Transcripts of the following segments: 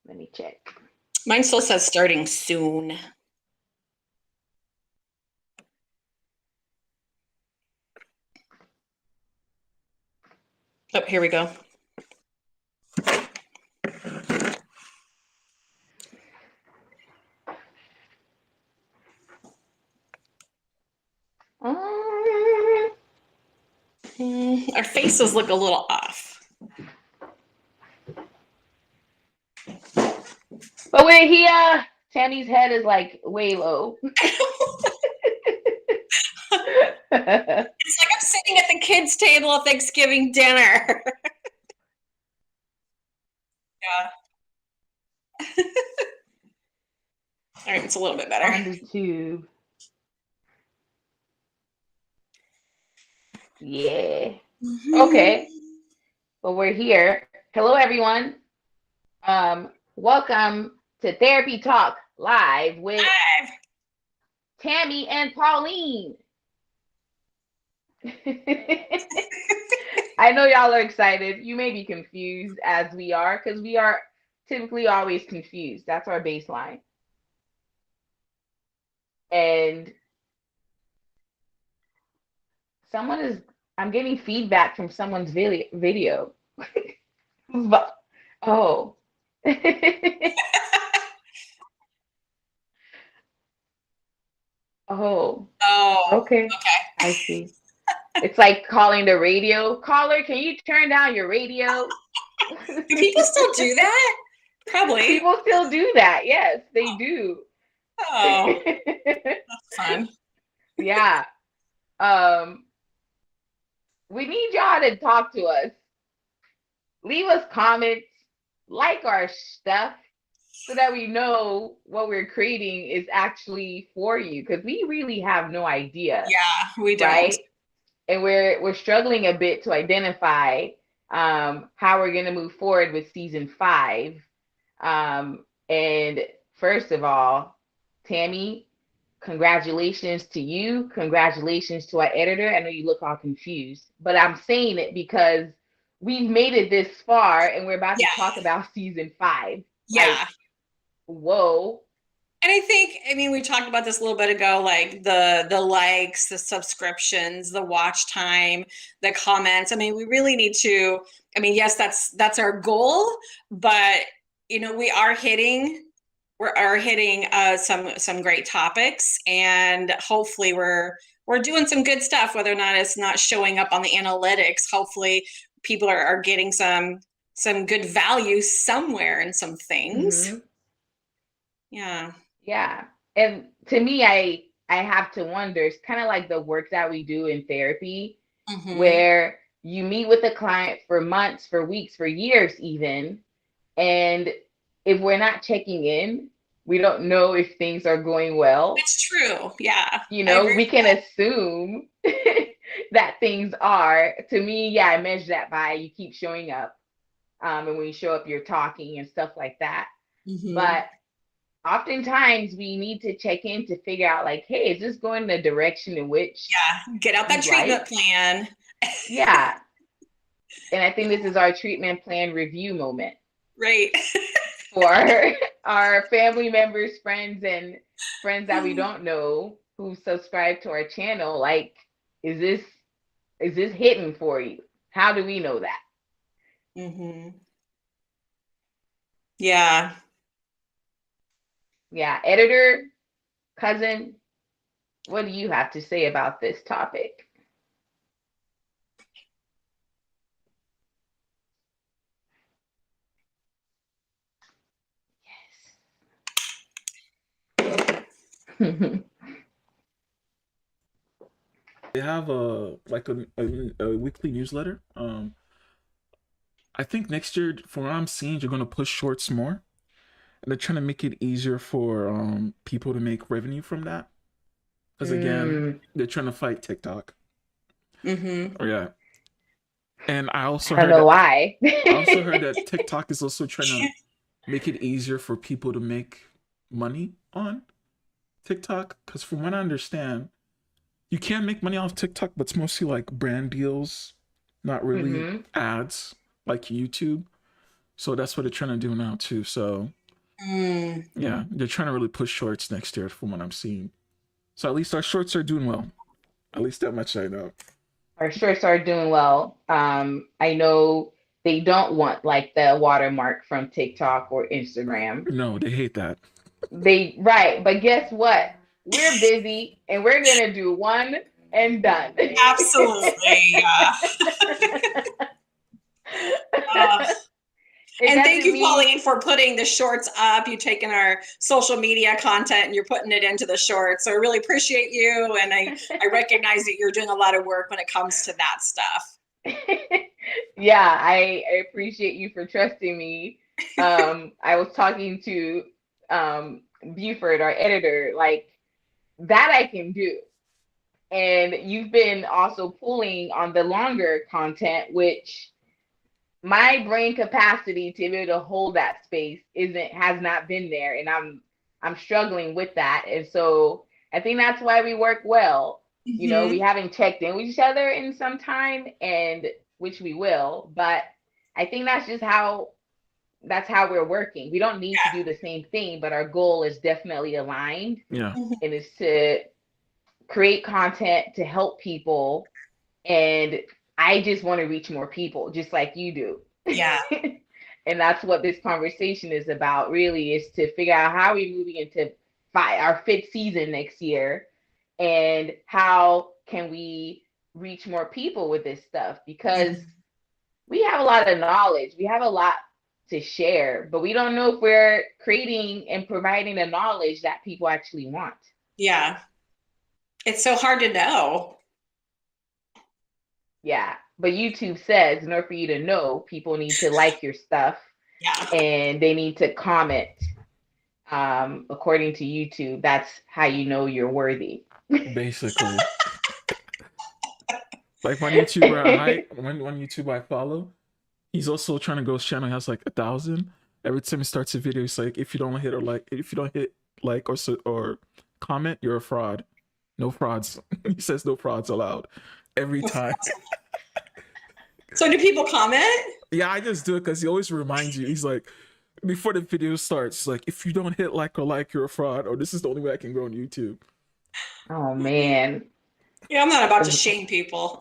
Let me check. Mine still says starting soon. Oh, here we go. Our faces look a little off. But Tammy's head is like way low. It's like I'm sitting at the kids' table at Thanksgiving dinner. Yeah. All right, it's a little bit better. On the tube. Yeah. Okay. Well, we're here. Hello, everyone. Welcome to Therapy Talk Live with Tammy and Pauline. I know y'all are excited. You may be confused as we are, because we are typically always confused. That's our baseline. And I'm getting feedback from someone's video. Oh. Oh. Okay. I see. It's like calling the radio. Caller, can you turn down your radio? Do people still do that? Probably. People still do that. Yes, they do. Oh, that's fun. Yeah. We need y'all to talk to us. Leave us comments, like our stuff, so that we know what we're creating is actually for you, because we really have no idea. Yeah, we don't. Right? And we're struggling a bit to identify how we're going to move forward with season 5. And first of all, Tammy, congratulations to you. Congratulations to our editor. I know you look all confused, but I'm saying it because we've made it this far and we're about to talk about season 5. Yeah. Like, whoa. And I mean, we talked about this a little bit ago, like the likes, the subscriptions, the watch time, the comments. I mean, we really need to, I mean, yes, that's our goal, but we are hitting some great topics, and hopefully we're doing some good stuff, whether or not it's not showing up on the analytics. Hopefully people are getting some good value somewhere in some things. Mm-hmm. Yeah. Yeah. And to me, I have to wonder, it's kind of like the work that we do in therapy, where you meet with a client for months, for weeks, for years even. And if we're not checking in, we don't know if things are going well. It's true. Yeah. We can assume that things are. To me, yeah, I measure that by you keep showing up. And when you show up, you're talking and stuff like that. But oftentimes we need to check in to figure out, like, hey, is this going the direction in which get out that treatment plan. Yeah. And I think this is our treatment plan review moment. Right. For our family members, friends, and friends that we don't know who subscribe to our channel. Like, is this hitting for you? How do we know that? Yeah. Yeah. Editor, cousin, what do you have to say about this topic? Yes. They have a weekly newsletter. I think next year, from what I'm seeing, you're gonna push shorts more, and they're trying to make it easier for people to make revenue from that. Because again, they're trying to fight TikTok. Oh yeah. And I also don't know why. I also heard that TikTok is also trying to make it easier for people to make money on TikTok. Because from what I understand, you can make money off TikTok, but it's mostly like brand deals, not really ads like YouTube. So that's what they're trying to do now too. So yeah, they're trying to really push shorts next year from what I'm seeing. So at least our shorts are doing well. At least that much I know. Our shorts are doing well. I know they don't want like the watermark from TikTok or Instagram. No, they hate that. Right, but guess what? We're busy and we're gonna do one and done. Absolutely. And thank you, Pauline, for putting the shorts up. You've taken our social media content and you're putting it into the shorts. So I really appreciate you. And I recognize that you're doing a lot of work when it comes to that stuff. Yeah, I appreciate you for trusting me. I was talking to Buford, our editor, like that I can do. And you've been also pulling on the longer content, which my brain capacity to be able to hold that space has not been there, and I'm struggling with that. And so I think that's why we work well. You know, we haven't checked in with each other in some time, and which we will, but I think that's how we're working. We don't need to do the same thing, but our goal is definitely aligned. Yeah. And it's to create content to help people, and I just want to reach more people, just like you do. Yeah. And that's what this conversation is about, really, is to figure out how we're moving into our 5th season next year, and how can we reach more people with this stuff, because we have a lot of knowledge. We have a lot to share, but we don't know if we're creating and providing the knowledge that people actually want. Yeah. It's so hard to know. Yeah, but YouTube says in order for you to know, people need to like your stuff, and they need to comment. According to YouTube, that's how you know you're worthy. Basically. Like one YouTuber I follow, he's also trying to grow his channel. He has like 1,000. Every time he starts a video, he's like, if you don't hit like or comment, you're a fraud. No frauds. He says no frauds allowed every time. So do people comment? Yeah, I just do it because he always reminds you. He's like, before the video starts, like, if you don't hit like, you're a fraud, or this is the only way I can grow on YouTube. Oh man. Yeah, I'm not about to shame people.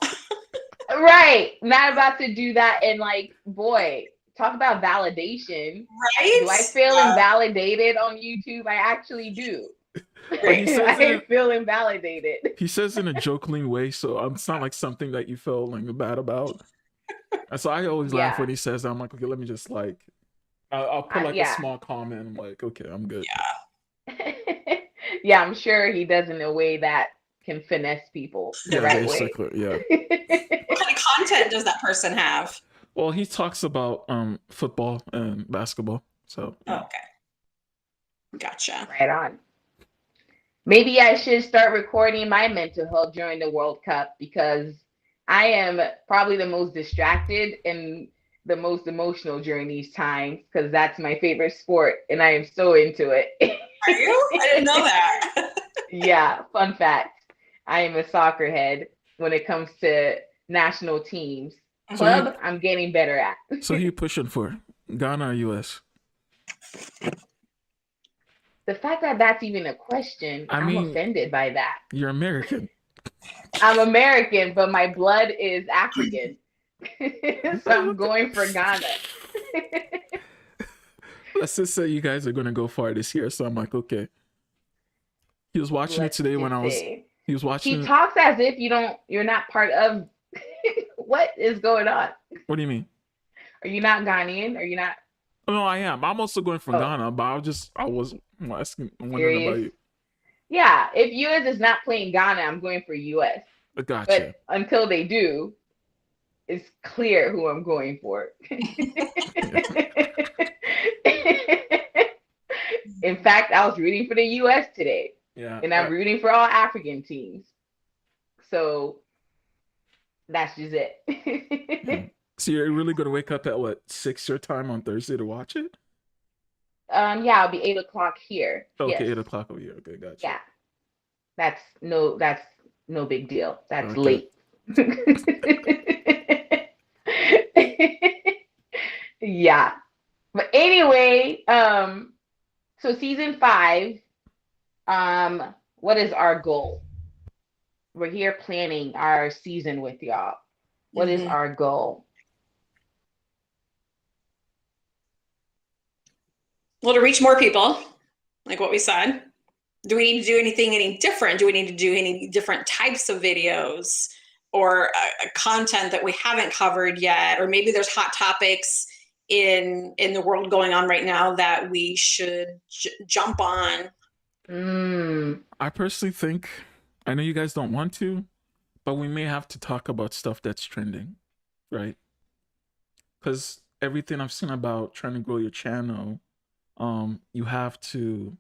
Right. Not about to do that. And like, boy, talk about validation. Right? Do I feel invalidated on YouTube? I actually do. I feel invalidated. He says in a joking way, so it's not like something that you feel like bad about. And so I always laugh when he says that. I'm like, okay, let me just like, I'll put like a small comment. I'm like, okay, I'm good. Yeah. Yeah, I'm sure he does in a way that can finesse people the right basically, way. Yeah. What kind of content does that person have? Well, he talks about football and basketball. So okay. Gotcha. Right on. Maybe I should start recording my mental health during the World Cup, because I am probably the most distracted and the most emotional during these times, because that's my favorite sport and I am so into it. Are you? I didn't know that. Yeah, fun fact. I am a soccer head when it comes to national teams. Club, I'm getting better at. So who you pushing for? Ghana or US? The fact that that's even a question, I'm offended by that. You're American. I'm American, but my blood is African. So I'm going for Ghana. Let's just say you guys are going to go far this year. So I'm like, okay. He was watching it today when he was watching. He talks as if you're not part of. What is going on? What do you mean? Are you not Ghanaian? Are you not? No, I am. I'm also going for Ghana, but I was wondering about you. Yeah, if US is not playing Ghana, I'm going for US. Gotcha. But until they do, it's clear who I'm going for. In fact, I was rooting for the US today. Yeah. And I'm rooting for all African teams. So that's just it. So you're really going to wake up at 6 your time on Thursday to watch it? Yeah, I'll be 8 o'clock here. Okay, yes. 8 o'clock over here. Okay, gotcha. Yeah. That's no big deal. That's late. Yeah. But anyway, so season 5, what is our goal? We're here planning our season with y'all. What is our goal? Well, to reach more people, like what we said. Do we need to do anything any different? Do we need to do any different types of videos or content that we haven't covered yet? Or maybe there's hot topics in the world going on right now that we should jump on. I personally think, I know you guys don't want to, but we may have to talk about stuff that's trending, right? Because everything I've seen about trying to grow your channel, you have to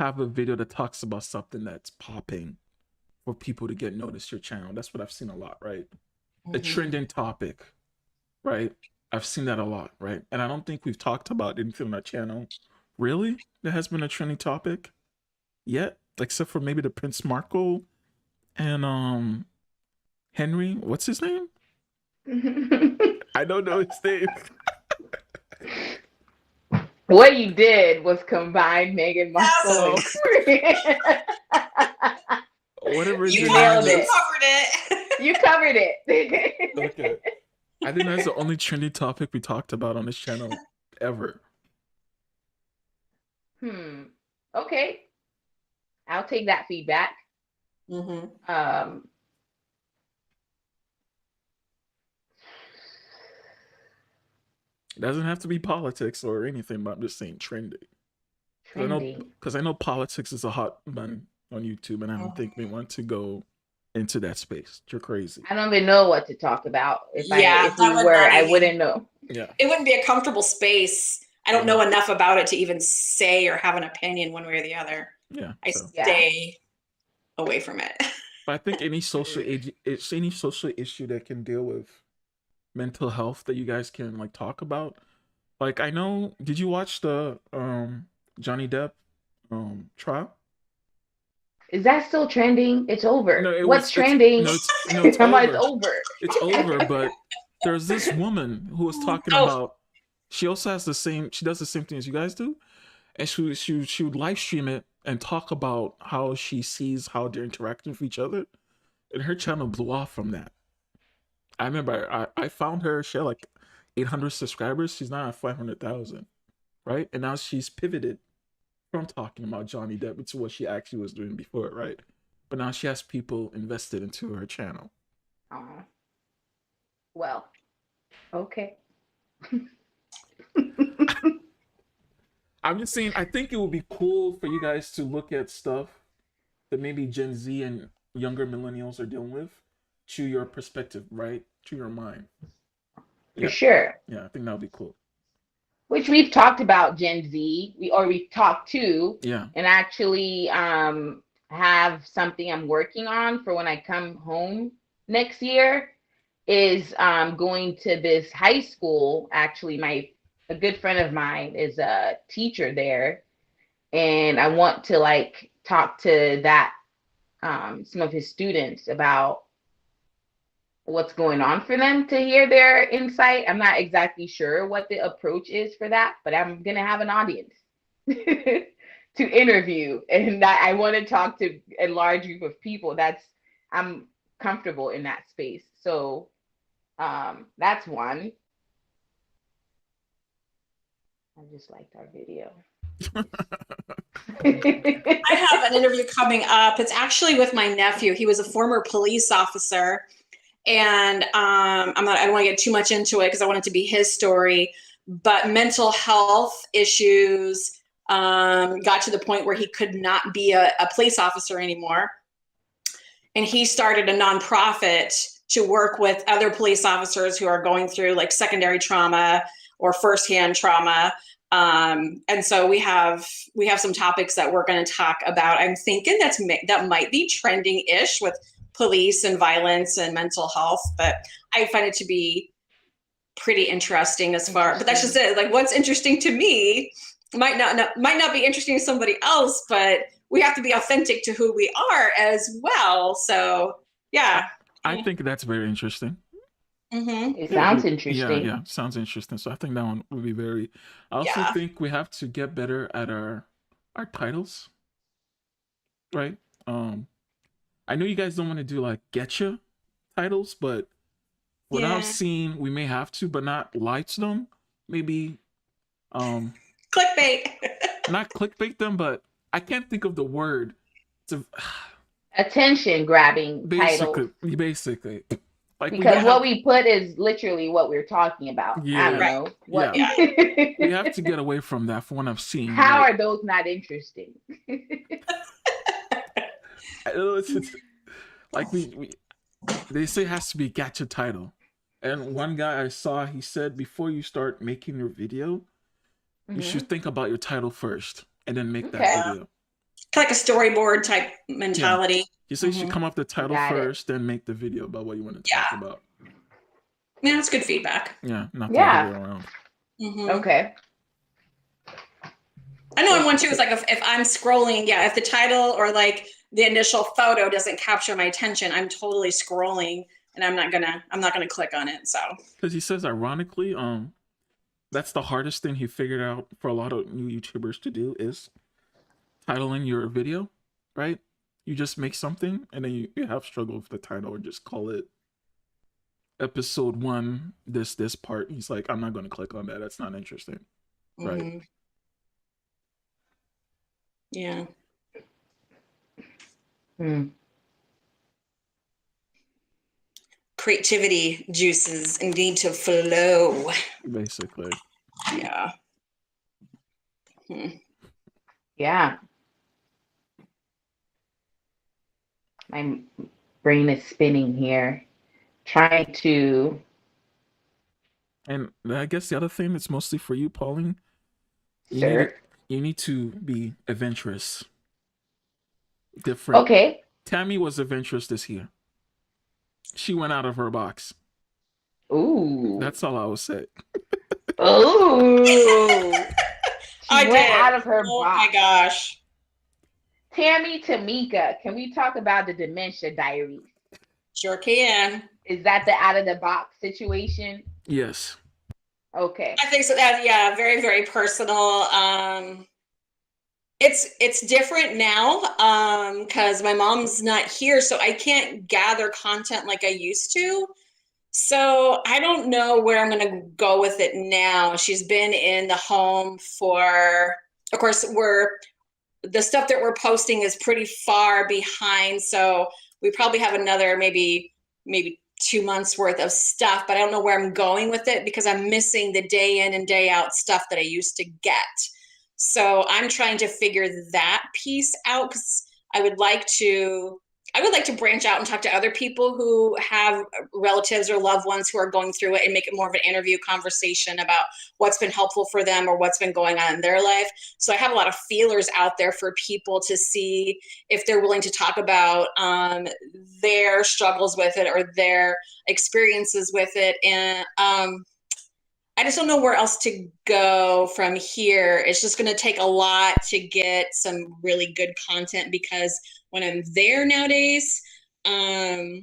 have a video that talks about something that's popping for people to get noticed your channel. That's what I've seen a lot, right? A trending topic, right? I've seen that a lot, right? And I don't think we've talked about anything on our channel really that has been a trending topic yet, except for maybe the Prince Marco and Henry, what's his name? I don't know his name. What you did was combine Meghan Markle whatever his you name nailed is. it. Covered it. You covered it. Okay. I think that's the only trending topic we talked about on this channel ever. Okay. I'll take that feedback. It doesn't have to be politics or anything, but I'm just saying trending. Because I know politics is a hot button on YouTube, and I don't think we want to go into that space. You're crazy. I don't even know what to talk about. If we were, I wouldn't know. Yeah. It wouldn't be a comfortable space. I don't know enough about it to even say or have an opinion one way or the other. Yeah. I stay away from it. But I think any social issue that can deal with mental health that you guys can like talk about. Like, I know, did you watch the Johnny Depp trial? Is that still trending? It's over. No, What's trending? It's over. It's over. It's over, but there's this woman who was talking about, she also has she does the same thing as you guys do. And she would live stream it and talk about how she sees how they're interacting with each other. And her channel blew off from that. I remember I found her, she had like 800 subscribers. She's now at 500,000, right? And now she's pivoted from talking about Johnny Depp to what she actually was doing before, right? But now she has people invested into her channel. Well, okay. I'm just saying, I think it would be cool for you guys to look at stuff that maybe Gen Z and younger millennials are dealing with to your perspective, right? To your mind. For sure. Yeah, I think that would be cool. Which we've talked about Gen Z, we've talked to. Yeah. And actually have something I'm working on for when I come home next year is going to this high school. Actually, a good friend of mine is a teacher there, and I want to like talk to some of his students about what's going on for them to hear their insight. I'm not exactly sure what the approach is for that, but I'm gonna have an audience to interview, and I want to talk to a large group of people. I'm comfortable in that space. So that's one. I just liked our video. I have an interview coming up. It's actually with my nephew. He was a former police officer, and I don't want to get too much into it because I want it to be his story. But mental health issues got to the point where he could not be a police officer anymore, and he started a nonprofit to work with other police officers who are going through like secondary trauma or firsthand trauma. And so we have some topics that we're going to talk about. I'm thinking that might be trending-ish with police and violence and mental health, but I find it to be pretty interesting but that's just it. Like, what's interesting to me might not be interesting to somebody else, but we have to be authentic to who we are as well. So yeah. I think that's very interesting. Mm-hmm. It Yeah, sounds yeah, interesting. yeah. Sounds interesting. So I think that one would be very. I also Yeah. think we have to get better at our titles, right? Um, I know you guys don't want to do like getcha titles, but what I've Yeah. seen, we may have to, but not lie to them. Maybe um Clickbait. not clickbait them, but I can't think of the word to Attention grabbing titles. basically like we Because may what have we put is literally what we're talking about. I don't yeah Right. know. What yeah Yeah. we have to get away from that from what I've seen. how Like are those not interesting? it's like we they say it has to be a gacha title. And one guy I saw, he said before you start making your video, you Hmm. should think about your title first and then make that Okay. video. Like a storyboard type Yeah. mentality. You say you should Mhm. come up with the title Got it. first, then make the video about what you want to Yeah. talk about. Yeah, that's good feedback. Yeah, not the Yeah. other way around. Mm-hmm. Okay. I know one too is like if I'm scrolling, yeah, if the title or like the initial photo doesn't capture my attention, I'm totally scrolling and I'm not gonna click on it. So Because he says, ironically, that's the hardest thing he figured out for a lot of new YouTubers to do is titling your video, right? You just make something and then you have struggle with the title or just call it episode 1, this part. He's like, I'm not going to click on that. That's not interesting. Right. mhm. Yeah. Hmm. Creativity juices need to flow. Basically. Yeah. Yeah. My brain is spinning here, trying to. And I guess the other thing that's mostly for you, Pauline, Sure. you need to be adventurous. Different. Okay. Tammy was adventurous this year. She went out of her box. Ooh. That's all I would say. Ooh. I She went did. out of her Oh box. my gosh. Tammy Tamika, can we talk about the dementia diaries? Sure can. Is that the out of the box situation? Yes. Okay. I think so. That yeah, very very personal. It's different now because my mom's not here, so I can't gather content like I used to. So I don't know where I'm going to go with it now. She's been in the home for, of course, the stuff that we're posting is pretty far behind. So we probably have another maybe 2 months worth of stuff, but I don't know where I'm going with it because I'm missing the day in and day out stuff that I used to get. So I'm trying to figure that piece out because I would like to branch out and talk to other people who have relatives or loved ones who are going through it and make it more of an interview conversation about what's been helpful for them or what's been going on in their life. So I have a lot of feelers out there for people to see if they're willing to talk about their struggles with it or their experiences with it. And I just don't know where else to go from here. It's just going to take a lot to get some really good content because when I'm there nowadays, my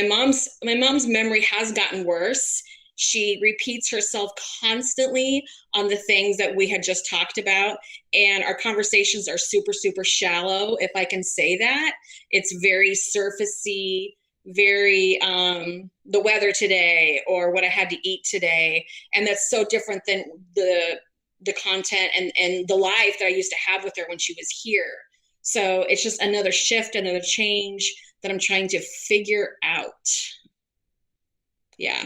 mom's memory has gotten worse. She repeats herself constantly on the things that we had just talked about, and our conversations are super, super shallow, if I can say that. It's very surfacey, very the weather today or what I had to eat today, and that's so different than the content and the life that I used to have with her when she was here. So it's just another shift, another change that I'm trying to figure out. Yeah.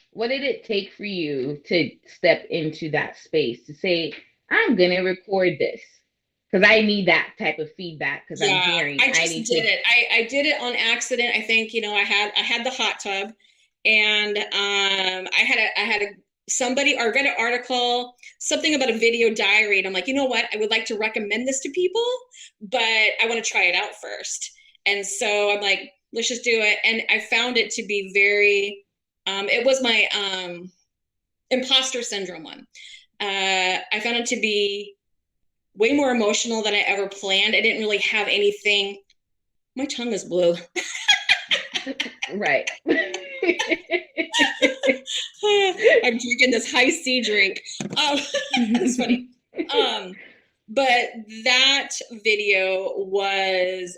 What did it take for you to step into that space to say, I'm going to record this? Because I need that type of feedback because I'm hearing. I did it. I did it on accident. I think, I had the hot tub and I had somebody or read an article, something about a video diary. And I'm like, you know what? I would like to recommend this to people, but I want to try it out first. And so I'm like, let's just do it. And I found it to be very, it was my imposter syndrome one. I found it to be way more emotional than I ever planned. I didn't really have anything. My tongue is blue. Right. I'm drinking this high C drink. It's funny. But that video was,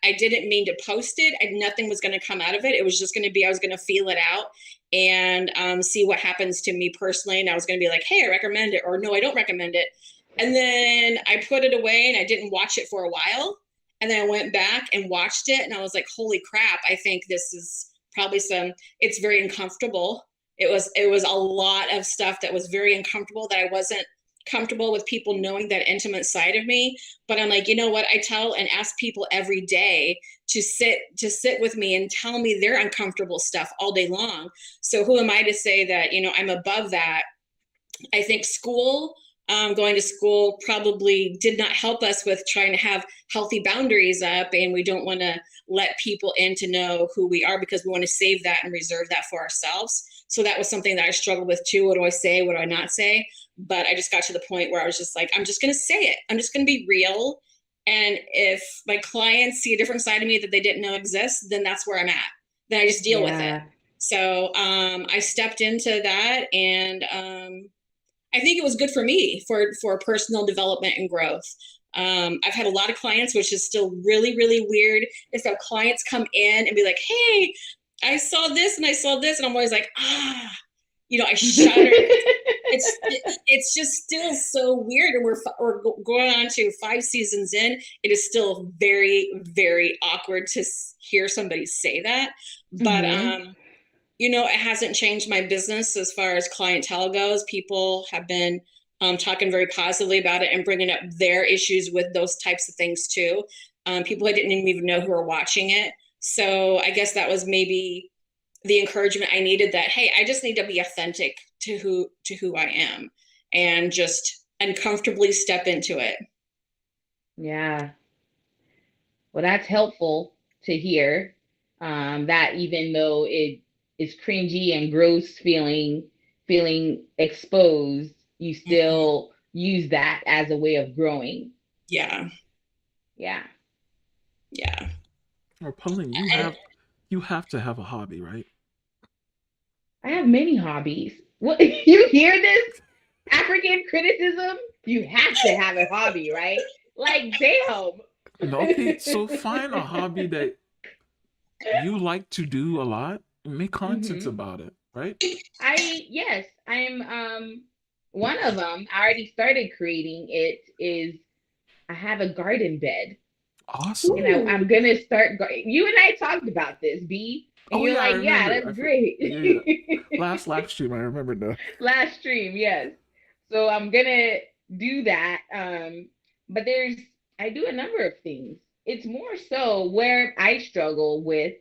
I didn't mean to post it. Nothing was going to come out of it. It was just going to be, I was going to feel it out and see what happens to me personally. And I was going to be like, hey, I recommend it, or no, I don't recommend it. And then I put it away and I didn't watch it for a while. And then I went back and watched it and I was like, holy crap, I think this is probably it's very uncomfortable. It was a lot of stuff that was very uncomfortable, that I wasn't comfortable with people knowing that intimate side of me. But I'm like, you know what? I tell and ask people every day to sit with me and tell me their uncomfortable stuff all day long. So who am I to say that, I'm above that? I think going to school probably did not help us with trying to have healthy boundaries up, and we don't want to let people in to know who we are, because we want to save that and reserve that for ourselves. So that was something that I struggled with too. What do I say? What do I not say? But I just got to the point where I was just like, I'm just going to say it. I'm just going to be real. And if my clients see a different side of me that they didn't know exists, then that's where I'm at. Then I just deal with it. So I stepped into that, and I think it was good for me for personal development and growth. I've had a lot of clients, which is still really, really weird, is that clients come in and be like, hey, I saw this and I saw this. And I'm always like, I shudder. It's just still so weird. And we're going on to 5 seasons in. It is still very, very awkward to hear somebody say that. But, it hasn't changed my business as far as clientele goes. People have been talking very positively about it and bringing up their issues with those types of things too. People I didn't even know who were watching it. So I guess that was maybe the encouragement I needed, that, hey, I just need to be authentic to who I am and just uncomfortably step into it. Yeah. Well, that's helpful to hear, that even though it is cringy and gross feeling exposed, you still use that as a way of growing. Yeah. Or Pauline, you have to have a hobby, right? I have many hobbies. What, you hear this African criticism? You have to have a hobby, right? Like, damn. Okay, so find a hobby that you like to do a lot and make content about it, right? I'm one of them. I already started creating it. Is I have a garden bed. Awesome. And I'm gonna start. You and I talked about this, B. And you're like, yeah, that's great. Yeah. Last live stream, I remember that. Last stream, yes. So I'm gonna do that. But I do a number of things. It's more so where I struggle with.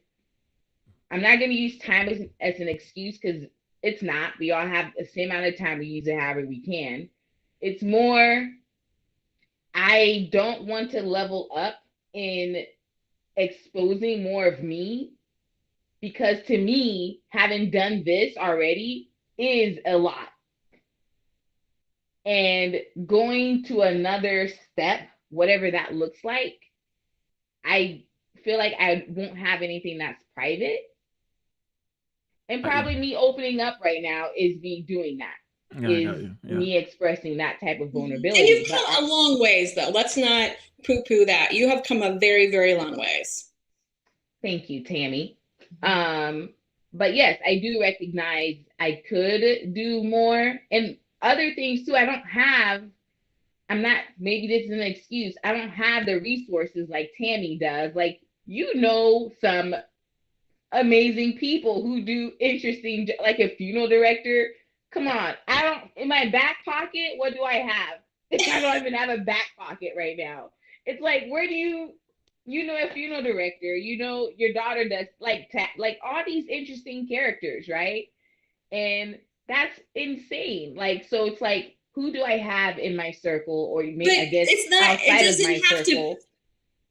I'm not gonna use time as an excuse, because it's not. We all have the same amount of time. We use it however we can. It's more, I don't want to level up in exposing more of me, because to me, having done this already is a lot. And going to another step, whatever that looks like, I feel like I won't have anything that's private. And probably me opening up right now is me doing that. Me expressing that type of vulnerability. And you've come a long ways, though. Let's not poo-poo that. You have come a very, very long ways. Thank you, Tammy. But yes, I do recognize I could do more, and other things too. Maybe this is an excuse. I don't have the resources like Tammy does. Like, some amazing people who do interesting, like a funeral director. Come on. In my back pocket, what do I have? I don't even have a back pocket right now. It's like, where do you a funeral director, your daughter does like all these interesting characters, right? And that's insane. Like, so it's like, who do I have in my circle, or maybe I guess outside of my circle?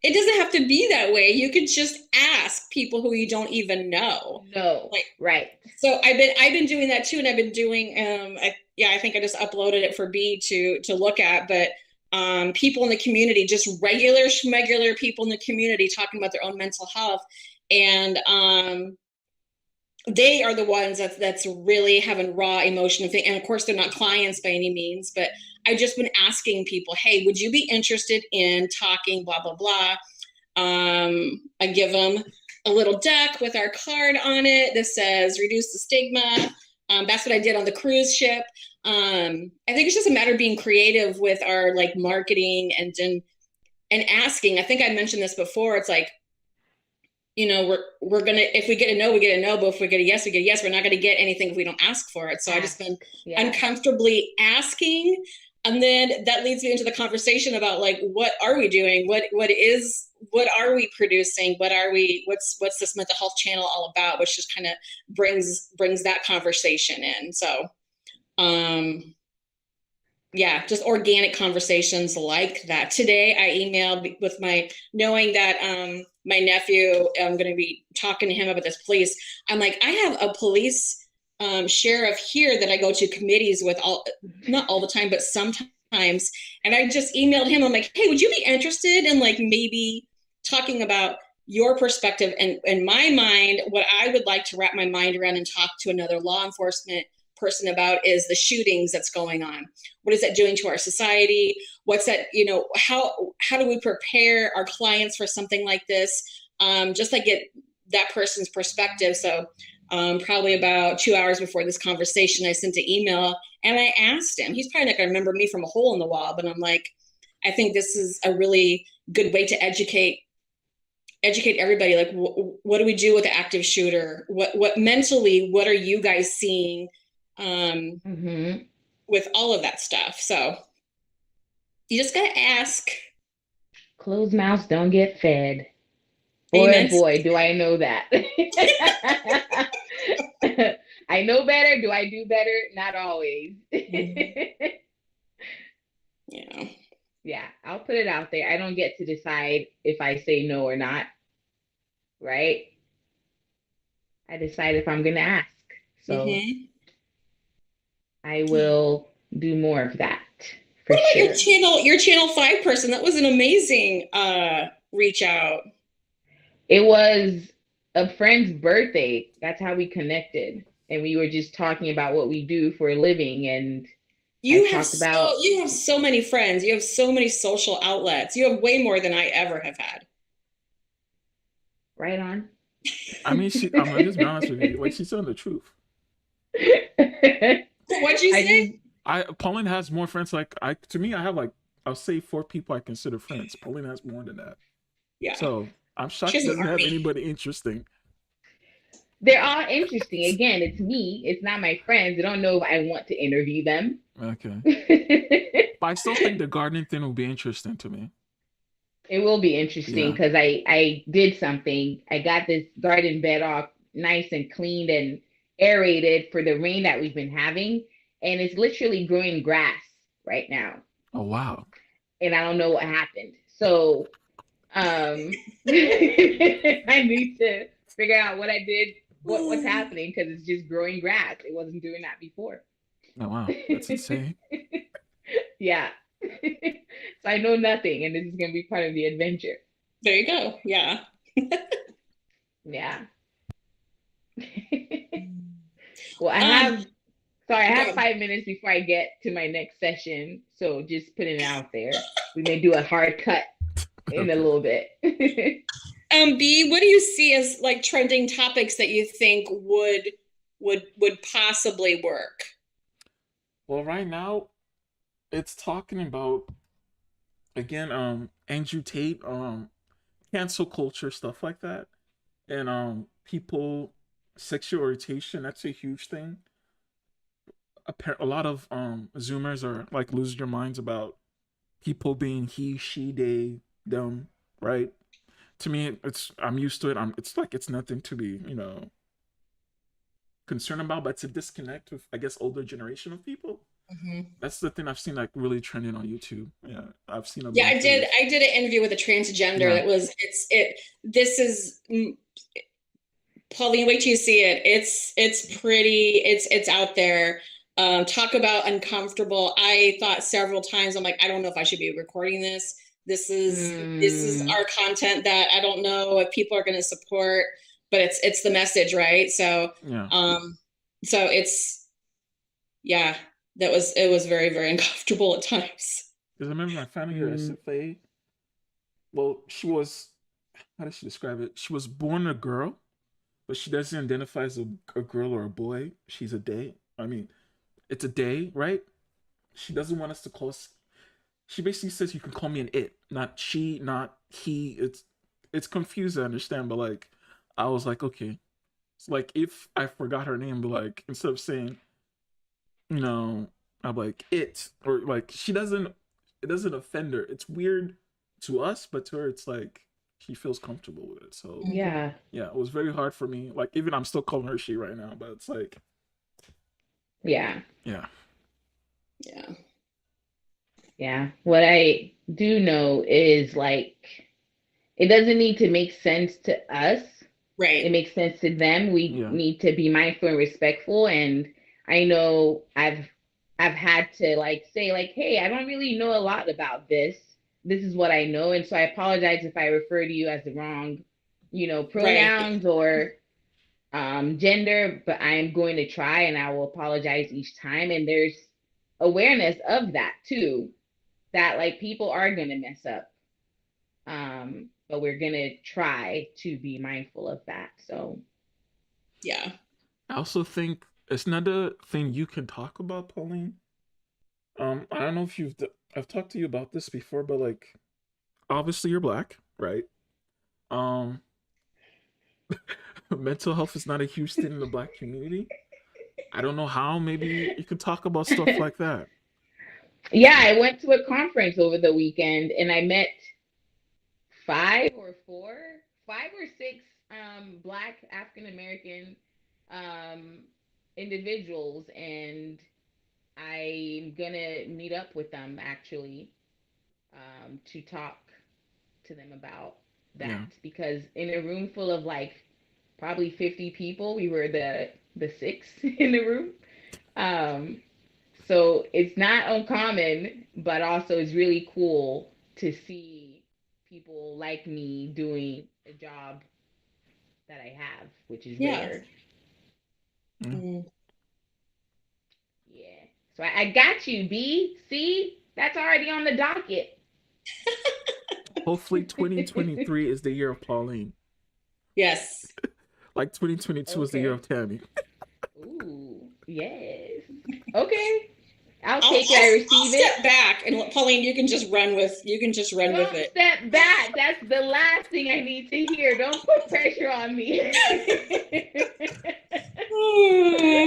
It doesn't have to be that way. You could just ask people who you don't even know. No, right. So I've been doing that too, and I've been doing. I think I just uploaded it for B to look at, but people in the community, just regular people in the community talking about their own mental health. And they are the ones that's really having raw emotion. And of course, they're not clients by any means, but I've just been asking people, hey, would you be interested in talking, blah, blah, blah. I give them a little deck with our card on it that says reduce the stigma. That's what I did on the cruise ship. I think it's just a matter of being creative with our like marketing and asking. I think I mentioned this before. It's like, you know, we're gonna, if we get a no, we get a no, but if we get a yes, we get a yes. We're not gonna get anything if we don't ask for it. So I just been uncomfortably asking. And then that leads me into the conversation about like, what are we doing? What are we producing? What's this mental health channel all about? Which just kind of brings that conversation in. So, yeah, just organic conversations like that. Today I emailed with knowing that my nephew, I'm going to be talking to him about this police. I'm like, I have a police sheriff here that I go to committees with not all the time, but sometimes. And I just emailed him. I'm like, hey, would you be interested in like maybe talking about your perspective and in my mind, what I would like to wrap my mind around and talk to another law enforcement person about is the shootings that's going on. What is that doing to our society? What's that, you know, how do we prepare our clients for something like this? Just like get that person's perspective. So probably about 2 hours before this conversation, I sent an email and I asked him. He's probably not going to remember me from a hole in the wall, but I'm like, I think this is a really good way to educate everybody. Like, what do we do with the active shooter? What mentally, what are you guys seeing with all of that stuff? So you just got to ask. Closed mouths don't get fed. Boy, boy, do I know that. I know better. Do I do better? Not always. Yeah. Yeah, I'll put it out there. I don't get to decide if I say no or not. Right? I decide if I'm going to ask. So I will do more of that. For sure. Your channel 5 person, that was an amazing reach out. It was a friend's birthday. That's how we connected. And we were just talking about what we do for a living. And you have so many friends. You have so many social outlets. You have way more than I ever have had. Right on. I mean, I'm gonna just be honest with you. Like, she's telling the truth. What'd you say? Pauline has more friends. Like, to me, I have like, I'll say 4 people I consider friends. Pauline has more than that. Yeah. So I'm shocked she doesn't have anybody interesting. They're all interesting. Again, it's me. It's not my friends. I don't know if I want to interview them. Okay. But I still think the gardening thing will be interesting to me. It will be interesting because I did something. I got this garden bed off nice and cleaned and aerated for the rain that we've been having. And it's literally growing grass right now. Oh, wow. And I don't know what happened. So I need to figure out what I did, what's happening, because it's just growing grass. It wasn't doing that before. Oh, wow. That's insane. Yeah. So I know nothing, and this is going to be part of the adventure. There you go. Yeah. Yeah. Well, I have 5 minutes before I get to my next session. So just putting it out there. We may do a hard cut in a little bit. B, what do you see as like trending topics that you think would possibly work? Well, right now, it's talking about, again, Andrew Tate, cancel culture, stuff like that. And people, sexual orientation, that's a huge thing. A lot of Zoomers are like losing their minds about people being he, she, they, them, right? To me, I'm used to it. It's nothing to be, concerned about, but it's a disconnect with, I guess, older generation of people. That's the thing I've seen like really trending on YouTube. Yeah, I've seen. I did an interview with a transgender. That was This is Pauline. Wait till you see it. It's pretty. It's out there. Talk about uncomfortable. I thought several times. I'm like, I don't know if I should be recording this. This is our content that I don't know if people are going to support. but it's the message, right? So, Yeah. so it's, yeah, it was very, very uncomfortable at times. Because I remember my final year SFA. Well, she was, how does she describe it? She was born a girl, but she doesn't identify as a girl or a boy. She's a they. I mean, it's a they, right? She doesn't want us to call us. She basically says you can call me an it, not she, not he. It's confused. I understand, but like, I was like, okay. It's like if I forgot her name, but like instead of saying, you know, I'm like it or like she doesn't. It doesn't offend her. It's weird to us, but to her, it's like she feels comfortable with it. So Yeah. yeah, it was very hard for me. Like even I'm still calling her she right now, but it's like Yeah. yeah, Yeah. Yeah. What I do know is like it doesn't need to make sense to us. It Right. makes sense to them. We yeah, need to be mindful and respectful. And I know I've had to like say like, hey, I don't really know a lot about this. This is what I know. And so I apologize if I refer to you as the wrong, Right. pronouns or gender, but I am going to try and I will apologize each time. And there's awareness of that too, that like people are going to mess up. But we're going to try to be mindful of that. So, Yeah. I also think it's another thing you can talk about, Pauline. I don't know if I've talked to you about this before, but like, obviously you're black, right? Um, mental health is not a huge thing in the black community. I don't know how. Maybe you could talk about stuff like that. yeah, I went to a conference over the weekend and I met five or four, 5 or 6 Black African American um, individuals, and I'm gonna meet up with them actually to talk to them about that Yeah, because in a room full of like probably 50 people, we were the 6 in the room. Um, so it's not uncommon, but also it's really cool to see people like me doing a job that I have, which is Yeah. rare. yeah. Mm. Yeah. So I got you, B. See, that's already on the docket. Hopefully, 2023 is the year of Pauline. Yes. Like 2022 is the year Okay. of Tammy. Ooh, yes. Okay. I'll I'll, take it. I'll I I'll receive it. step back and Pauline, you can just run with Don't it. step back. That's the last thing I need to hear. Don't put pressure on me.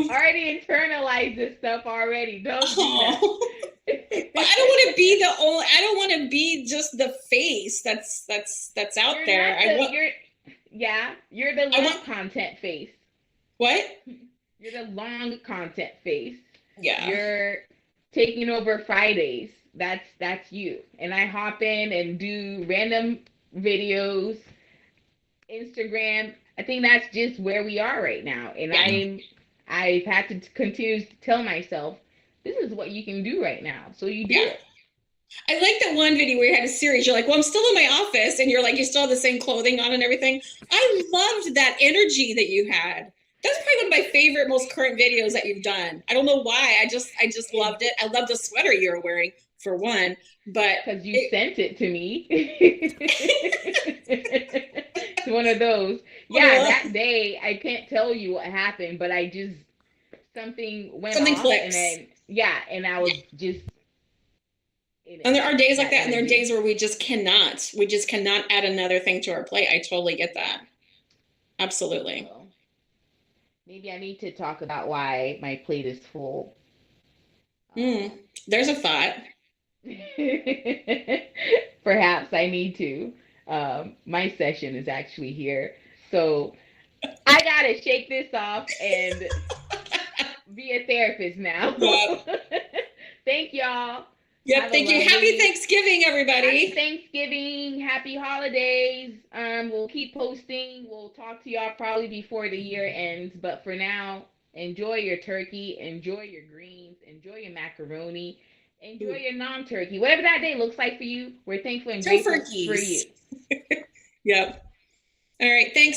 Already internalized this stuff already. Don't do that. Oh. But I don't want to be the only. I don't want to be just the face that's out You're there. not the you're yeah, you're the I long want content face. what? You're the long content face. Yeah. You're taking over Fridays. That's you. And I hop in and do random videos, Instagram. I think that's just where we are right now. And Yeah. Yeah, I've had to continue to tell myself, this is what you can do right now. So you do Yeah. it. I like that one video where you had a series. You're like, well, I'm still in my office, and you're like, you still have the same clothing on and everything. I loved that energy that you had. That's probably one of my favorite, most current videos that you've done. I don't know why. I just loved it. I love the sweater you're wearing for one, but Because you it, sent it to me. It's one of those. Yeah, that day I can't tell you what happened, but I just something went something off, and clicks. then yeah, and I was Yeah. just in And it. there are days like That that, and there are days energy. where we just cannot add another thing to our plate. I totally get that. Absolutely. So maybe I need to talk about why my plate is full. Mm, there's a thought. Perhaps I need to. My session is actually here. So I gotta shake this off and be a therapist now. Yep. Thank y'all. Yep. Have a Thank you. Happy lovely Thanksgiving, happy everybody. Thanksgiving, happy holidays. We'll keep posting. We'll talk to y'all probably before the year ends. But for now, enjoy your turkey, enjoy your greens, enjoy your macaroni, enjoy Ooh, your non-turkey. Whatever that day looks like for you, we're thankful and grateful for tofurkeys. you. Yep. All right. Thanks.